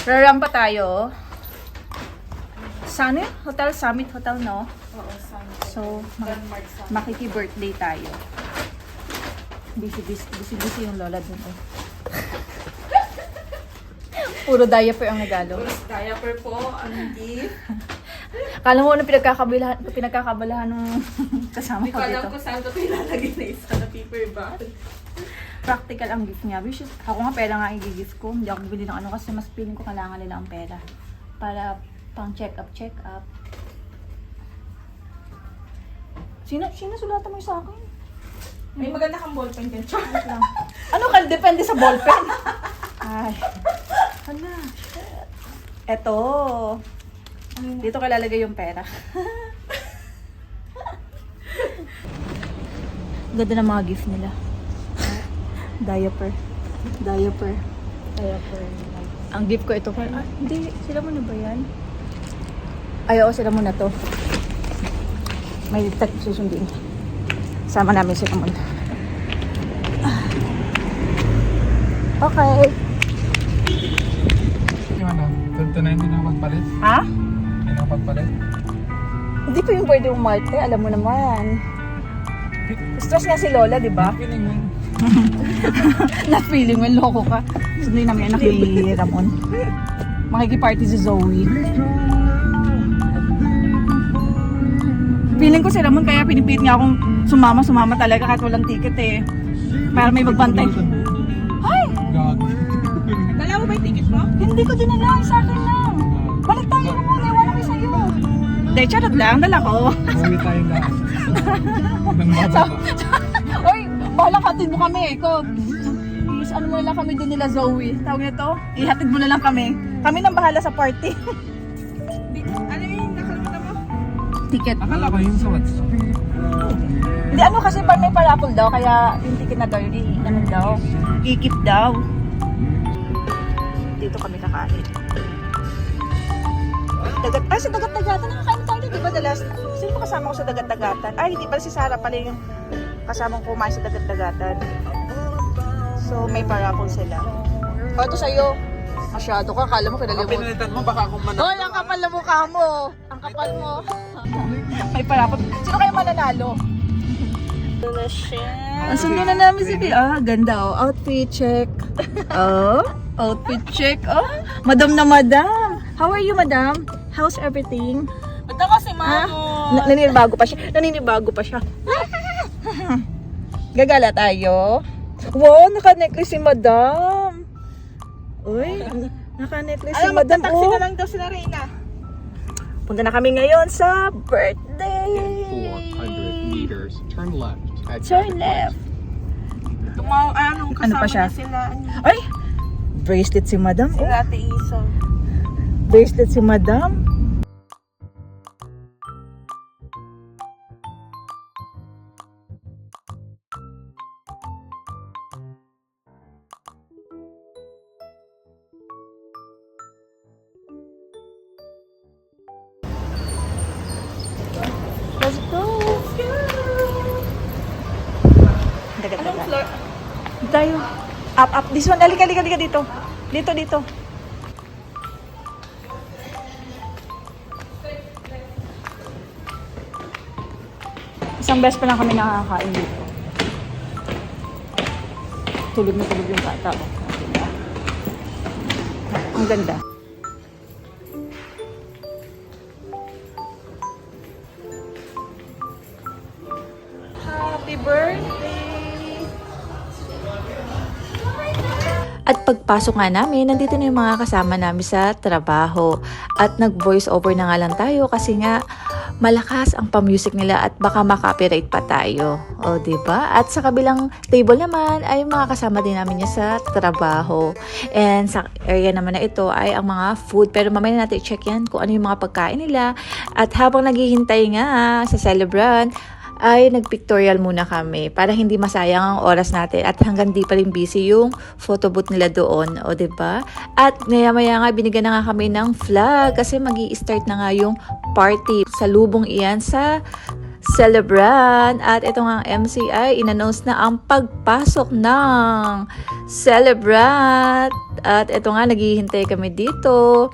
Rarampa tayo. Sana Hotel Summit Hotel, no? Oo, Summit. So, Landmark Summit. makiki-birthday tayo. Busy yung lola dun. Oh. Puro diaper ang nagalo. Diaper po, ang gift. Kala mo ano pinagkakabalahan ng kasama Hindi ko ko alam dito. kung saan ko ilalagay na isa na paper bag. Practical ang gift niya. Which is, ako nga pera nga i-gift ko. Hindi ako bibili ng ano kasi mas feeling ko kailangan nila ang pera. Para pang check-up. Sino sulatan mo yung sa akin? May maganda kang ballpen dyan. Wait lang. Ano ka? Depende sa ballpen. Ay. Hala. Shit. Eto. Dito ka lalagay yung pera. Ganda ng mga gift nila. Diaper. Ang gift ko ito. Hindi. Sila mo na ba yan? Ay, oo. Sila mo na to. May susundin. Sama namin sila muna. Okay. Yung ano, 29 din ako magpalit. Ha? Hindi na ako magpalit. Hindi pa yung birthday mo, Marte. Alam mo naman. Stress nga si Lola, di ba? Feeling mo. Na-feeling mo, loko ka. Hindi namin anak ni Ramon. Makikiparty si Zoe. Feeling ko si Ramon kaya pinipilit niya akong sumama talaga kahit walang ticket eh. Para may magbantay. Ay! God. Dala mo ba yung ticket mo? Hindi ko dinala. Sa akin lang. Balik tayo Ramon. Ewan namin sa'yo. Hindi, charot lang. Dala ko. Uwi tayo lahat. Nang baba pa. Oy, bahala hatid mo kami. Ikaw, ano mo na lang kami doon nila Zoe. Tawag nito, ihatid mo na lang kami. Kami nang bahala sa party. Ano yung nakalimutan mo? Ticket. Akala ko yun sa WhatsApp. Hindi ano kasi pag may parapol daw, kaya yung ticket na daw, yun ano daw, i-keep daw. Dito kami kakain. Sa dagat-dagatan, nakakain tayo, di ba? Sino pa kasama ko sa dagat-dagatan? Ay, hindi pala si Sarah pala yung kasamang kumain sa dagat-dagatan. So, may parapol sila. O, ito sa'yo. Masyado ka, kala mo Baka kinalimutan. pinalitan mo, baka akong manalo. Hoy, ang kapal na mukha mo. Ang kapal mo. May parapol. Sino kayo mananalo? Ang sundo na namin si Bea. Ah, ganda oh. Outfit check. Oh, outfit check. Oh, madam na madam. How are you, madam? How's everything? Ba't ako si Mamo? Naninibago pa siya. Gagala tayo. Wow, naka-necklace si madam. Uy, naka-necklace si madam. magta-taxi Oh. na lang daw sila Reyna. Punta na kami ngayon sa birthday. 400 meters, turn left. Turn left. Kasama Ano pa siya? niya sila. Ay, bracelet si madam. Oh. Sila Ate Iso. Bracelet si madam. Let's go. Anong floor? Tayo. Up. This one. Halika dito. Dito. Isang beses pa lang kami nakakain dito. Tulog yung bata. Oh. Ang ganda. Happy birthday! At pagpasok nga namin, nandito na yung mga kasama namin sa trabaho. At nag-voice over na nga lang tayo kasi nga malakas ang pa-music nila at baka makopyright pa tayo. O, diba? At sa kabilang table naman ay mga kasama din namin niya sa trabaho. And sa area naman na ito ay ang mga food. Pero mamaya natin i-check yan kung ano yung mga pagkain nila. At habang naghihintay nga sa celebrant, ay nag-pictorial muna kami para hindi masayang ang oras natin at hanggang di pa rin busy yung photo booth nila doon, o diba? At maya-maya nga binigyan na nga kami ng flag kasi magi-start na nga yung party. Salubong iyan sa celebrant. At ito nga ang MCI, in-announce na ang pagpasok ng celebrant. At ito nga, naghihintay kami dito.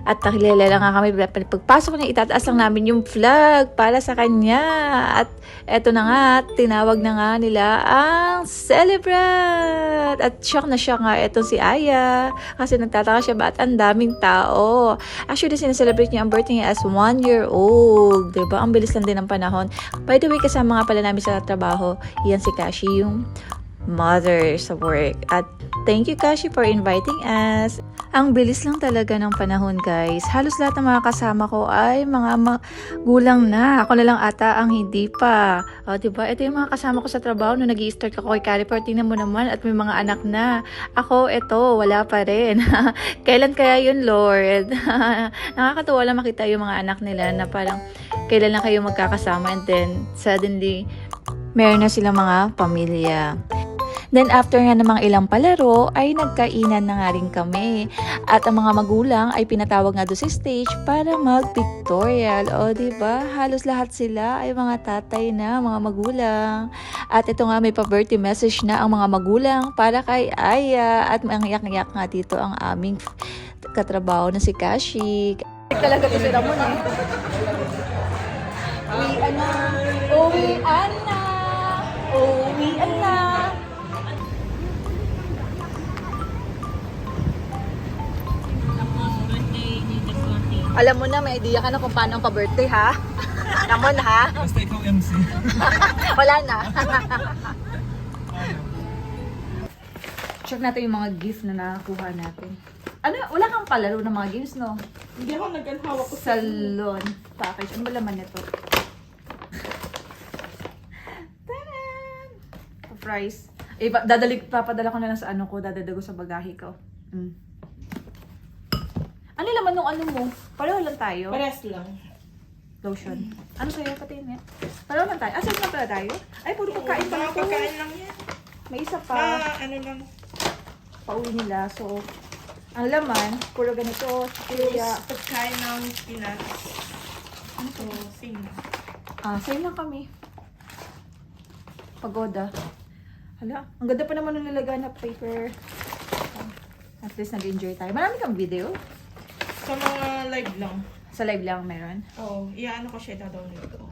At nakilala nga kami, pagpasok niya, itataas lang namin yung flag para sa kanya. At eto na nga, tinawag na nga nila ang celebrant. At shock na shock nga etong si Aya. Kasi nagtataka siya, ba't ang daming tao? Actually, sineselebrate niya ang birthday niya as 1 year old. Diba? Ang bilis lang din ng panahon. By the way, kasama nga pala namin sa trabaho, yan si Kashi, yung mother sa work. At thank you, Kashi, for inviting us. Ang bilis lang talaga ng panahon, guys. Halos lahat ng mga kasama ko ay mga magulang na. Ako na lang ata ang hindi pa. O, diba? Ito yung mga kasama ko sa trabaho nung nag-i-start ako kay Caliper. Tingnan mo naman at may mga anak na. Ako, ito, wala pa rin. Kailan kaya yun, Lord? Nakakatuwa lang makita yung mga anak nila na parang kailan lang kayo magkakasama and then suddenly meron na silang mga pamilya. Then after nga namang ilang palaro ay nagkainan na nga rin kami. At ang mga magulang ay pinatawag nga doon sa stage para mag-pictorial. O diba? Halos lahat sila ay mga tatay na, mga magulang. At ito nga may pa-birthday message na ang mga magulang para kay Aya. At ang iyak-iyak nga dito ang aming katrabaho na si Kashi. Talaga to si Ramon eh. Uwian na. Uwian na. Uwian na. Alam mo na, may idea ka na kung paano ang pa-birthday, ha? Ramon, ha? Basta ikaw MC. Wala na. Check natin yung mga gift na nakakuha natin. Ano, wala kang palaro ng mga games, no? Hindi ako nag-hawak ko sa... Salon package. Ano ba laman nito? Taran! Price. Eh, papadala ko na lang sa ano ko, dadadago sa bagahe ko. Ano laman nung ano mo? Pareho lang tayo. Pares lang. Lotion. Ano sa'yo? Patingin nga. Pareho lang tayo. Saan lang pala tayo? Ay, puro pagkain pa Mga ito. pagkain lang yan. May isa pa. Ano lang. Pauwi nila. So, ang laman, puro ganito. Kaya, Pagkain ng Pinas. Ano to? Same. same lang kami. Pagoda. Hala, ang ganda pa naman ng nilagay na paper. At least nag-enjoy tayo. Marami kang video. Sa mga live lang. Sa live lang meron. Oo. Iyaano ko siya, download ko.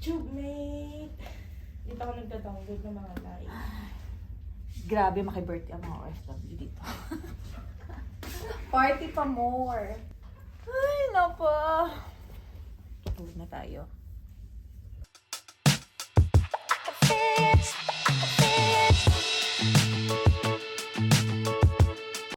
TubeMate. Dito ako nagda-download ng mga live. Grabe, maki-birthday ang mga OFW dito. Party pa more. Ay, nako. Tulog na tayo.